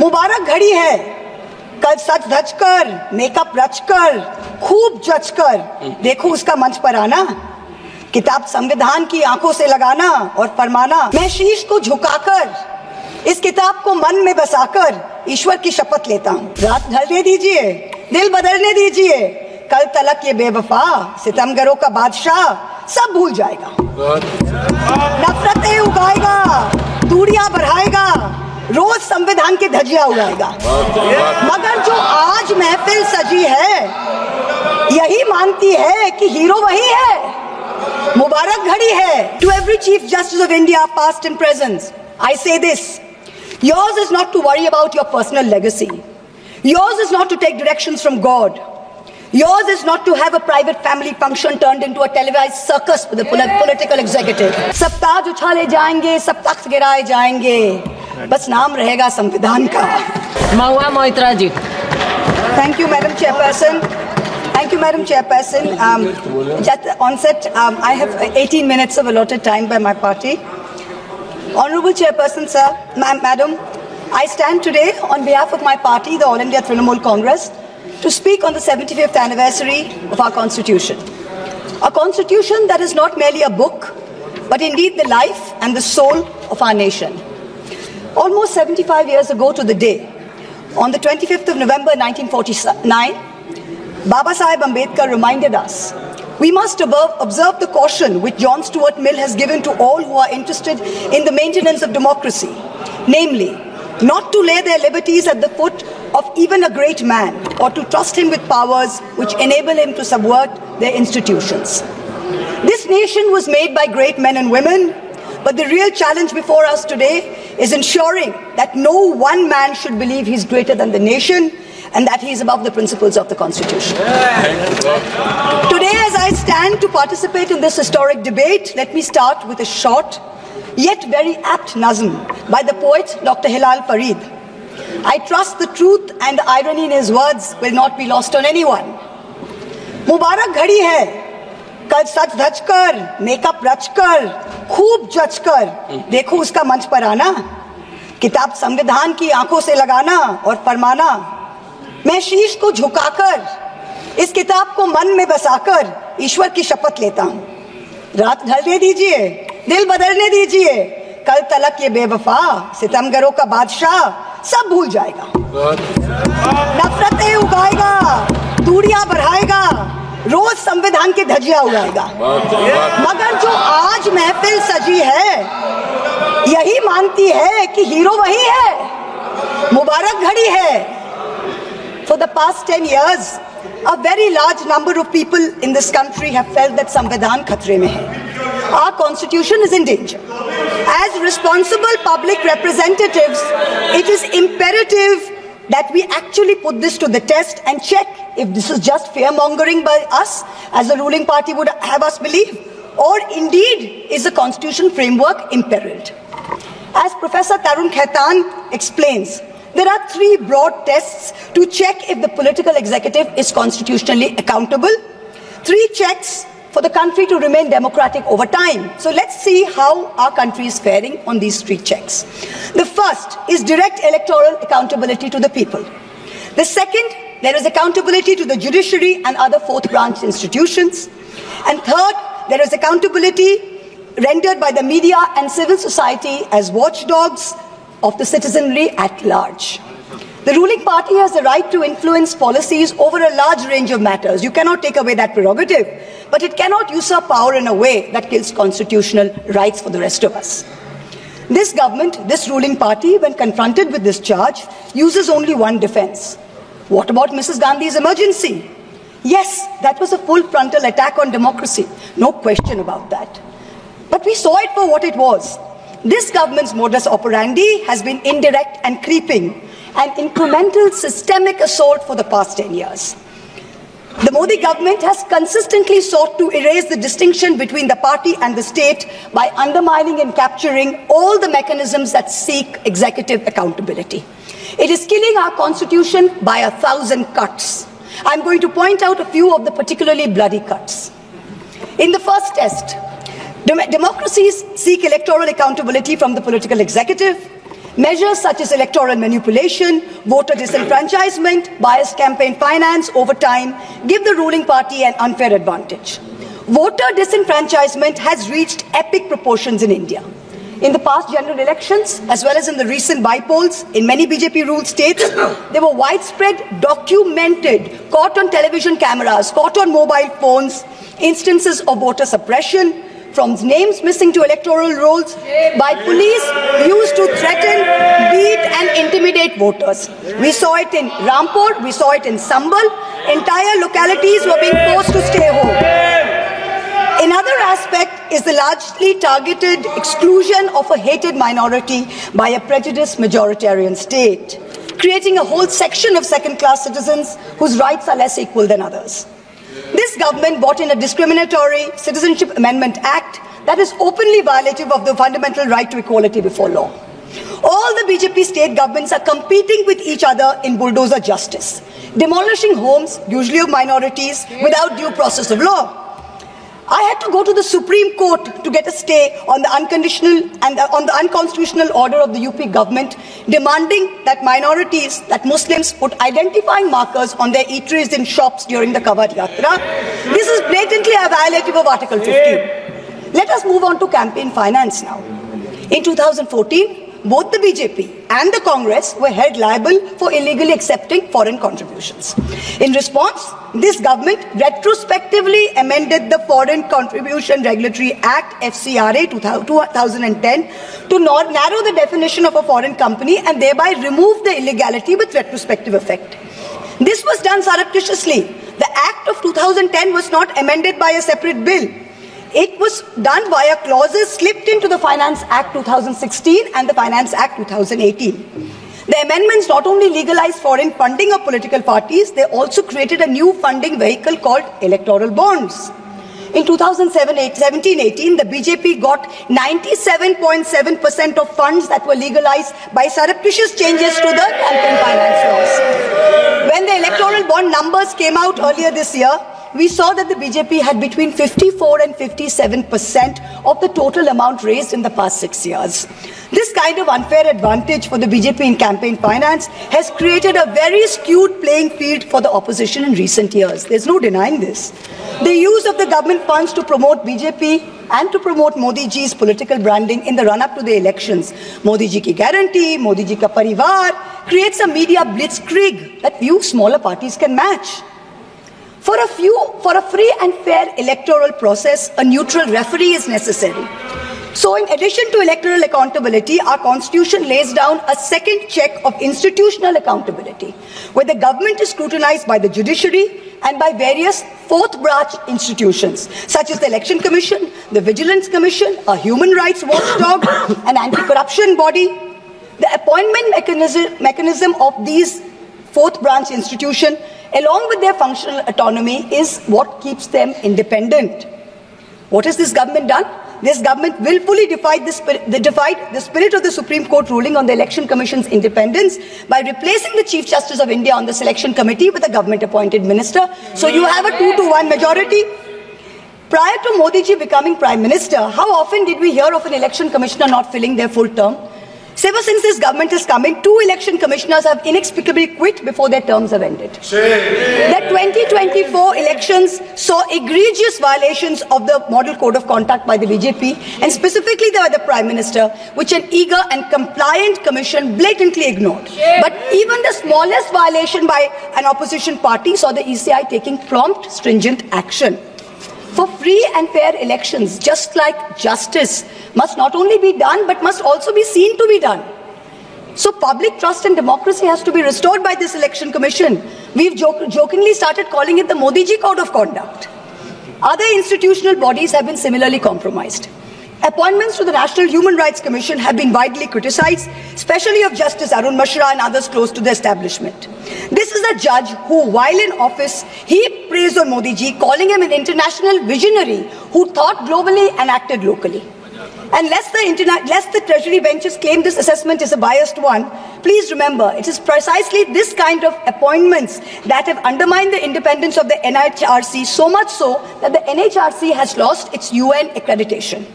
मुबारक घड़ी है, कल सच धज कर, मेकअप रच कर, खूब जच कर देखो उसका मंच पर आना, किताब संविधान की आंखों से लगाना और फरमाना, मैं शीश को झुकाकर इस किताब को मन में बसाकर ईश्वर की शपथ लेता हूँ। रात ढलने दीजिए, दिल बदलने दीजिए, कल तलक ये बेवफा सितमगरों का बादशाह सब भूल जाएगा, नफरतें उगाएगा, दूरियां बढ़ाएगा, रोज संविधान की धज्जियां उड़ाएगा। मगर जो आज महफिल सजी है यही मानती है कि हीरो वही है। मुबारक घड़ी है। To every chief justice of India past and present I say this, yours is not to worry about your personal legacy, yours is not to take directions from God, yours is not to have a private family function turned into a televised circus with the political executive. सब ताज उछाले जाएंगे, सब तख्त गिराए जाएंगे, बस नाम रहेगा संविधान का। महुआ मोहित्रा जी। Thank you, Madam Chairperson. Thank you, Madam Chairperson. Just onset, I have 18 minutes of allotted time by my party. Honorable Chairperson, sir, Madam, I stand today on behalf of my party, the All India Trinamool Congress, to speak on the 75th anniversary of our Constitution. A Constitution that is not merely a book, but indeed the life and the soul of our nation. Almost 75 years ago to the day, on the 25th of November 1949, Baba Saheb Ambedkar reminded us we must observe the caution which John Stuart Mill has given to all who are interested in the maintenance of democracy, namely, not to lay their liberties at the foot of even a great man or to trust him with powers which enable him to subvert their institutions. This nation was made by great men and women, but the real challenge before us today is ensuring that no one man should believe he's greater than the nation and that he is above the principles of the Constitution. Today, as I stand to participate in this historic debate, let me start with a short yet very apt nazm by the poet Dr. Hilal Farid. I trust the truth and the irony in his words will not be lost on anyone. मुबारक घड़ी है, कल सच धज कर, makeup रच कर, खूब जच कर देखो उसका मंच पर आना, किताब संविधान की आंखों से लगाना और फरमाना, मैं शीश को झुकाकर इस किताब को मन में बसाकर ईश्वर की शपथ लेता हूँ। रात ढलने दीजिए, दिल बदलने दीजिए, कल तलक ये बेवफा सितमगरों का बादशाह सब भूल जाएगा, नफरतें उगाएगा, दूरियां बढ़ाएगा, रोज संविधान की धज्जियां उड़ाएगा। मगर जो आज महफिल सजी है यही मानती है कि हीरो वही है। मुबारक घड़ी है। For the past 10 years, a very large number of people in this country have felt that Samvidhan khatre mein hai. Our constitution is in danger. As responsible public representatives, it is imperative that we actually put this to the test and check if this is just fear-mongering by us, as the ruling party would have us believe, or indeed is the constitution framework imperiled. As Professor Tarun Khaitan explains, there are three broad tests to check if the political executive is constitutionally accountable. Three checks for the country to remain democratic over time. So let's see how our country is faring on these three checks. The first is direct electoral accountability to the people. The second, there is accountability to the judiciary and other fourth branch institutions. And third, there is accountability rendered by the media and civil society as watchdogs of the citizenry at large. The ruling party has the right to influence policies over a large range of matters. You cannot take away that prerogative, but it cannot usurp power in a way that kills constitutional rights for the rest of us. This government, this ruling party, when confronted with this charge, uses only one defense. What about Mrs. Gandhi's emergency? Yes, that was a full frontal attack on democracy. No question about that. But we saw it for what it was. This government's modus operandi has been indirect and creeping, an incremental systemic assault for the past 10 years. The Modi government has consistently sought to erase the distinction between the party and the state by undermining and capturing all the mechanisms that seek executive accountability. It is killing our constitution by 1,000 cuts. I'm going to point out a few of the particularly bloody cuts. In the first test, democracies seek electoral accountability from the political executive. Measures such as electoral manipulation, voter disenfranchisement, biased campaign finance over time give the ruling party an unfair advantage. Voter disenfranchisement has reached epic proportions in India. In the past general elections, as well as in the recent by-polls in many BJP-ruled states, there were widespread, documented, caught on television cameras, caught on mobile phones, instances of voter suppression, from names missing to electoral rolls, by police used to threaten, beat and intimidate voters. We saw it in Rampur, we saw it in Sambal. Entire localities were being forced to stay home. Another aspect is the largely targeted exclusion of a hated minority by a prejudiced majoritarian state, creating a whole section of second-class citizens whose rights are less equal than others. This government brought in a discriminatory Citizenship Amendment Act that is openly violative of the fundamental right to equality before law. All the BJP state governments are competing with each other in bulldozer justice, demolishing homes, usually of minorities, without due process of law. I had to go to the Supreme Court to get a stay on the unconstitutional order of the UP government, demanding that minorities, that Muslims, put identifying markers on their eateries in shops during the Kawar Yatra. This is blatantly a violative of Article 15. Let us move on to campaign finance now. In 2014, both the BJP and the Congress were held liable for illegally accepting foreign contributions. In response, this government retrospectively amended the Foreign Contribution Regulatory Act, FCRA 2010, to narrow the definition of a foreign company and thereby remove the illegality with retrospective effect. This was done surreptitiously. The Act of 2010 was not amended by a separate bill. It was done via clauses slipped into the Finance Act 2016 and the Finance Act 2018. The amendments not only legalized foreign funding of political parties, they also created a new funding vehicle called electoral bonds. In 2017-18, the BJP got 97.7% of funds that were legalized by surreptitious changes to the campaign finance laws. When the electoral bond numbers came out earlier this year, we saw that the BJP had between 54 and 57% of the total amount raised in the past 6 years. This kind of unfair advantage for the BJP in campaign finance has created a very skewed playing field for the opposition in recent years. There's no denying this. The use of the government funds to promote BJP and to promote Modi ji's political branding in the run-up to the elections, Modi ji ki guarantee, Modi ji ka parivar, creates a media blitzkrieg that few smaller parties can match. For a free and fair electoral process, a neutral referee is necessary. So in addition to electoral accountability, our constitution lays down a second check of institutional accountability, where the government is scrutinized by the judiciary and by various fourth branch institutions, such as the Election Commission, the Vigilance Commission, a human rights watchdog, an anti-corruption body. The appointment mechanism of these fourth branch institutions, along with their functional autonomy, is what keeps them independent. What has this government done? This government willfully defied the spirit of the Supreme Court ruling on the Election Commission's independence by replacing the Chief Justice of India on the selection committee with a government-appointed minister. So you have a 2-to-1 majority. Prior to Modi ji becoming Prime Minister, how often did we hear of an election commissioner not filling their full term? Ever since this government has come in, 2 election commissioners have inexplicably quit before their terms have ended. The 2024 elections saw egregious violations of the Model Code of Conduct by the BJP, and specifically by the Prime Minister, which an eager and compliant commission blatantly ignored. But even the smallest violation by an opposition party saw the ECI taking prompt, stringent action. For free and fair elections, just like justice must not only be done, but must also be seen to be done. So public trust and democracy has to be restored by this election commission. We've jokingly started calling it the Modi ji Code of Conduct. Other institutional bodies have been similarly compromised. Appointments to the National Human Rights Commission have been widely criticized, especially of Justice Arun Mishra and others close to the establishment. This is a judge who, while in office, he praised on Modi ji, calling him an international visionary who thought globally and acted locally. And lest the Treasury benches claim this assessment is a biased one, please remember, it is precisely this kind of appointments that have undermined the independence of the NHRC, so much so that the NHRC has lost its UN accreditation.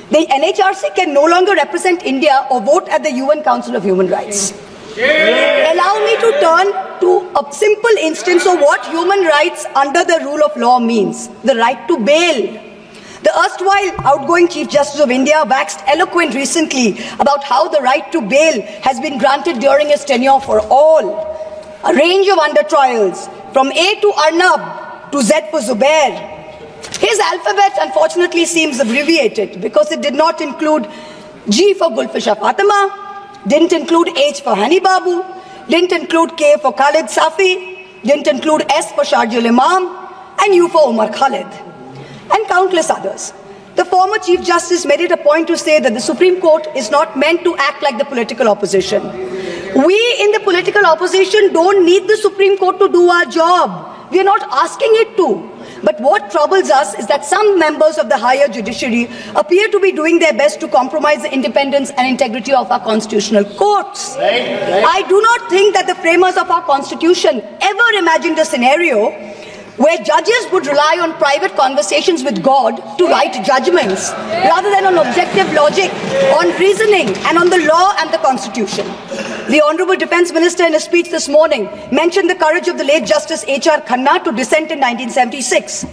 The NHRC can no longer represent India or vote at the UN Council of Human Rights. Allow me to turn to a simple instance of what human rights under the rule of law means. The right to bail. The erstwhile outgoing Chief Justice of India waxed eloquent recently about how the right to bail has been granted during his tenure for all. A range of under trials, from A to Arnab to Z for Zubair. His alphabet unfortunately seems abbreviated because it did not include G for Gulfisha Fatima, didn't include H for Hani Babu, didn't include K for Khalid Safi, didn't include S for Sharjul Imam, and U for Umar Khalid, and countless others. The former Chief Justice made it a point to say that the Supreme Court is not meant to act like the political opposition. We in the political opposition don't need the Supreme Court to do our job. We are not asking it to. But what troubles us is that some members of the higher judiciary appear to be doing their best to compromise the independence and integrity of our constitutional courts. I do not think that the framers of our constitution ever imagined a scenario where judges would rely on private conversations with God to write judgments, rather than on objective logic, on reasoning, and on the law and the Constitution. The Honourable Defence Minister in a speech this morning mentioned the courage of the late Justice H.R. Khanna to dissent in 1976.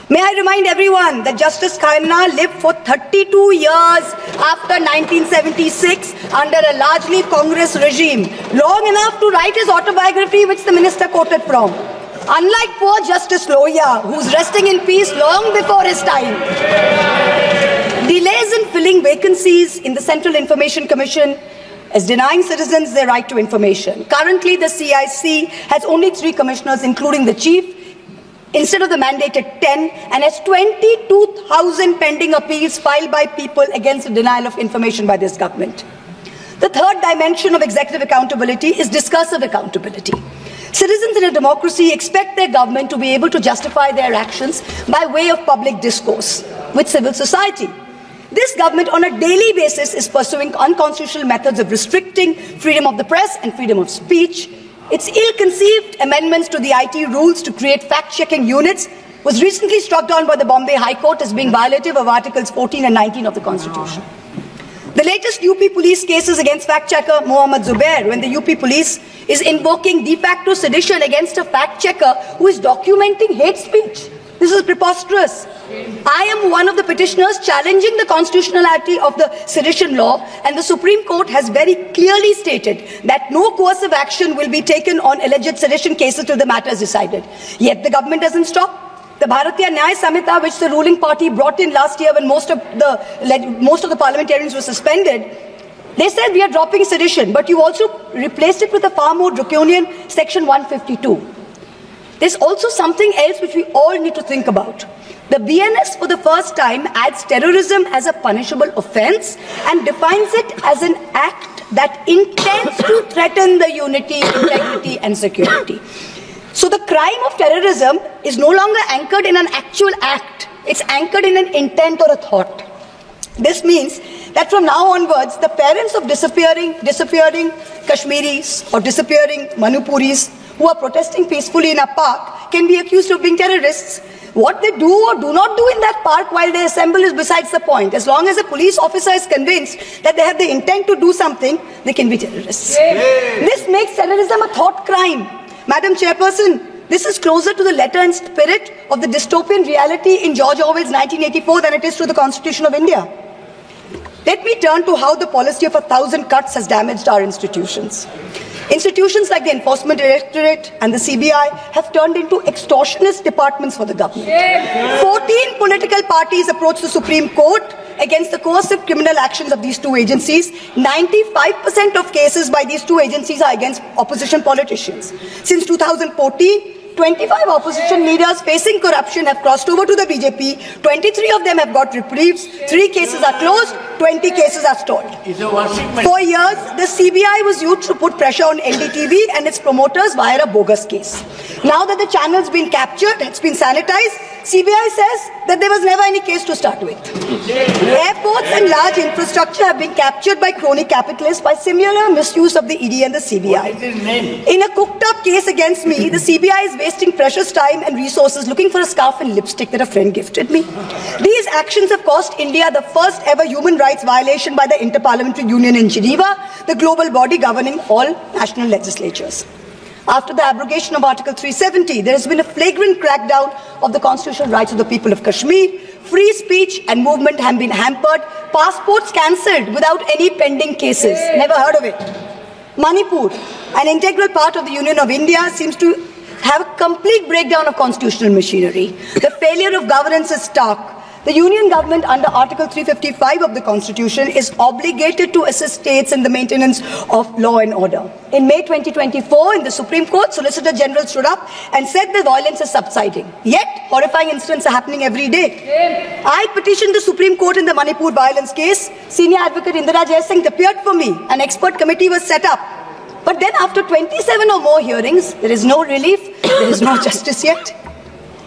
May I remind everyone that Justice Khanna lived for 32 years after 1976 under a largely Congress regime, long enough to write his autobiography, which the minister quoted from. Unlike poor Justice Lohia, who's resting in peace long before his time. Delays in filling vacancies in the Central Information Commission is denying citizens their right to information. Currently, the CIC has only 3 commissioners, including the chief, instead of the mandated 10, and has 22,000 pending appeals filed by people against the denial of information by this government. The third dimension of executive accountability is discursive accountability. Citizens in a democracy expect their government to be able to justify their actions by way of public discourse with civil society. This government on a daily basis is pursuing unconstitutional methods of restricting freedom of the press and freedom of speech. Its ill-conceived amendments to the IT rules to create fact-checking units was recently struck down by the Bombay High Court as being violative of Articles 14 and 19 of the Constitution. The latest UP police cases against fact-checker Mohammad Zubair, when the UP police is invoking de facto sedition against a fact-checker who is documenting hate speech. This is preposterous. I am one of the petitioners challenging the constitutionality of the sedition law, and the Supreme Court has very clearly stated that no coercive action will be taken on alleged sedition cases till the matter is decided. Yet the government doesn't stop. The Bharatiya Nyaya Samhita, which the ruling party brought in last year when most of the parliamentarians were suspended, they said we are dropping sedition, but you also replaced it with a far more draconian Section 152. There's also something else which we all need to think about. The BNS for the first time adds terrorism as a punishable offence and defines it as an act that intends to threaten the unity, integrity and security. So the crime of terrorism is no longer anchored in an actual act. It's anchored in an intent or a thought. This means that from now onwards, the parents of disappearing Kashmiris or disappearing Manipuris who are protesting peacefully in a park can be accused of being terrorists. What they do or do not do in that park while they assemble is besides the point. As long as a police officer is convinced that they have the intent to do something, they can be terrorists. This makes terrorism a thought crime. Madam Chairperson, this is closer to the letter and spirit of the dystopian reality in George Orwell's 1984 than it is to the Constitution of India. Let me turn to how the policy of 1,000 cuts has damaged our institutions. Institutions like the Enforcement Directorate and the CBI have turned into extortionist departments for the government. 14 political parties approached the Supreme Court against the coercive criminal actions of these two agencies. 95% of cases by these two agencies are against opposition politicians. Since 2014, 25 opposition leaders facing corruption have crossed over to the BJP. 23 of them have got reprieves. 3 cases are closed. 20 cases are stalled. For years, the CBI was used to put pressure on NDTV and its promoters via a bogus case. Now that the channel's been captured, it's been sanitized, CBI says that there was never any case to start with. Airports and large infrastructure have been captured by crony capitalists by similar misuse of the ED and the CBI. In a cooked-up case against me, the CBI is wasting precious time and resources looking for a scarf and lipstick that a friend gifted me. These actions have cost India the first ever human rights violation by the Interparliamentary Union in Geneva, the global body governing all national legislatures. After the abrogation of Article 370, there has been a flagrant crackdown of the constitutional rights of the people of Kashmir. Free speech and movement have been hampered. Passports cancelled without any pending cases. Never heard of it. Manipur, an integral part of the Union of India, seems to have a complete breakdown of constitutional machinery. The failure of governance is stark. The Union government under Article 355 of the Constitution is obligated to assist states in the maintenance of law and order. In May 2024, in the Supreme Court, Solicitor General stood up and said the violence is subsiding. Yet, horrifying incidents are happening every day. I petitioned the Supreme Court in the Manipur violence case. Senior Advocate Indira Jaisingh appeared for me. An expert committee was set up. But then after 27 or more hearings, there is no relief, there is no justice yet.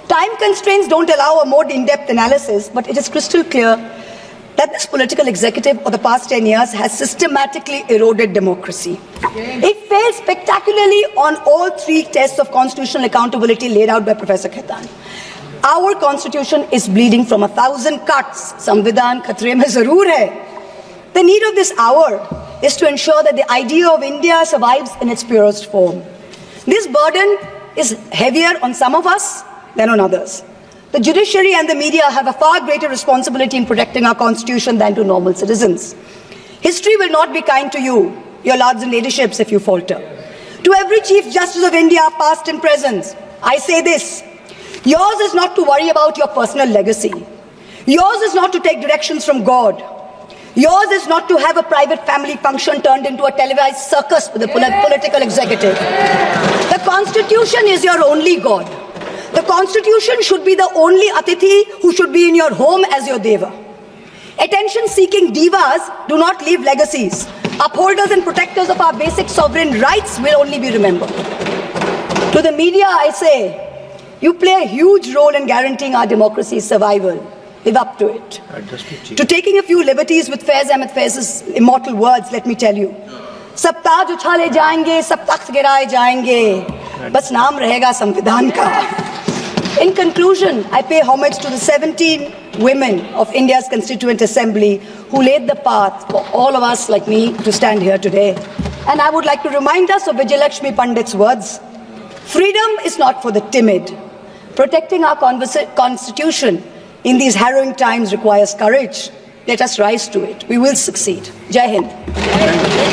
Time constraints don't allow a more in-depth analysis, but it is crystal clear that this political executive of the past 10 years has systematically eroded democracy. It failed spectacularly on all three tests of constitutional accountability laid out by Professor Khaitan. Our constitution is bleeding from 1,000 cuts. Samvidhan khatre mein zarur hai. The need of this hour is to ensure that the idea of India survives in its purest form. This burden is heavier on some of us than on others. The judiciary and the media have a far greater responsibility in protecting our constitution than to normal citizens. History will not be kind to you, your lords and ladyships, if you falter. To every Chief Justice of India, past and present, I say this: yours is not to worry about your personal legacy. Yours is not to take directions from God. Yours is not to have a private family function turned into a televised circus with a political executive. The Constitution is your only God. The Constitution should be the only Atithi who should be in your home as your Deva. Attention-seeking divas do not leave legacies. Upholders and protectors of our basic sovereign rights will only be remembered. To the media, I say, you play a huge role in guaranteeing our democracy's survival. Live up to it. To taking a few liberties with Faiz Ahmed Faiz's immortal words, let me tell you. सब ताज उछाले जाएंगे, सब तख्त गिराए जाएंगे, बस नाम रहेगा संविधान का. In conclusion, I pay homage to the 17 women of India's Constituent Assembly who laid the path for all of us like me to stand here today. And I would like to remind us of Vijayalakshmi Pandit's words. Freedom is not for the timid. Protecting our constitution in these harrowing times requires courage. Let us rise to it. We will succeed. Jai Hind.